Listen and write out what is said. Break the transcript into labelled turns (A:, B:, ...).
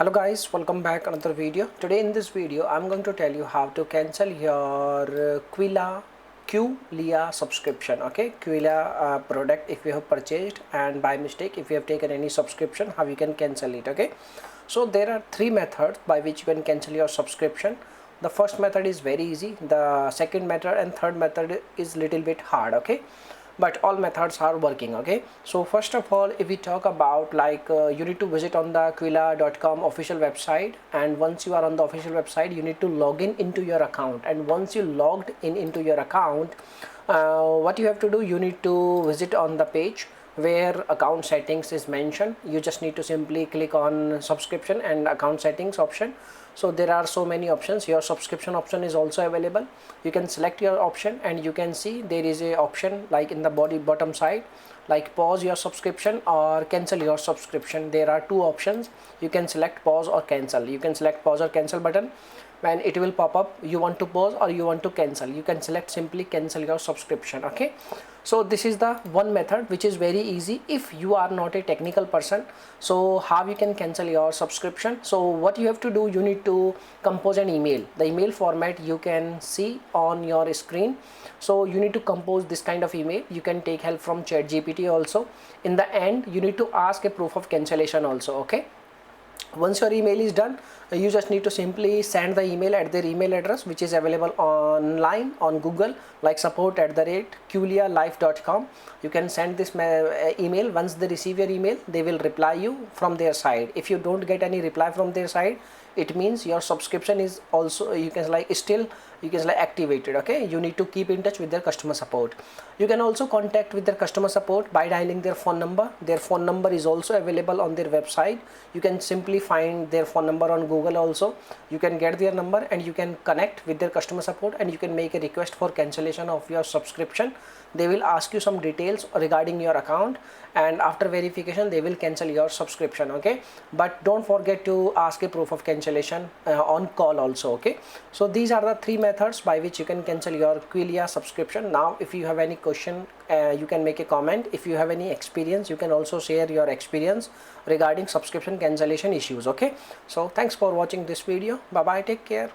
A: Hello guys, welcome back another video. Today in this video I'm going to tell you how to cancel your qualia subscription. Okay, qualia product if you have purchased and by mistake if you have taken any subscription, how you can cancel it. Okay, so there are three methods by which you can cancel your subscription. The first method is very easy, the second method and third method is little bit hard. Okay, but all methods are working. Okay, so first of all, if we talk about you need to visit on the qualia.com official website, and once you are on the official website you need to log in into your account, and once you logged in into your account, what you have to do, you need to visit on the page where account settings is mentioned. You just need to simply click on subscription and account settings option. So there are so many options. Your subscription option is also available. You can select your option and you can see there is a option like in the bottom side, like pause your subscription or cancel your subscription. There are two options. You can select pause or cancel. You can select pause or cancel button. When it will pop up, you want to pause or you want to cancel, you can select simply cancel your subscription. Okay, so this is the one method which is very easy if you are not a technical person. So how you can cancel your subscription? So what you have to do, you need to compose an email. The email format you can see on your screen. So you need to compose this kind of email. You can take help from ChatGPT also. In the end you need to ask a proof of cancellation also. Okay, once your email is done, you just need to simply send the email at their email address which is available online on Google, like support@qualialife.com. you can send this email. Once they receive your email, they will reply you from their side. If you don't get any reply from their side, it means your subscription is also, you can activated. Okay, you need to keep in touch with their customer support. You can also contact with their customer support by dialing their phone number. Their phone number is also available on their website. You can simply find their phone number on Google also. You can get their number and you can connect with their customer support and you can make a request for cancellation of your subscription. They will ask you some details regarding your account, and after verification they will cancel your subscription. Okay, but don't forget to ask a proof of cancellation on call also. Okay, so these are the three methods by which you can cancel your qualia subscription. Now if you have any question, you can make a comment. If you have any experience, you can also share your experience regarding subscription cancellation issues. Okay, so thanks for watching this video. Bye bye, take care.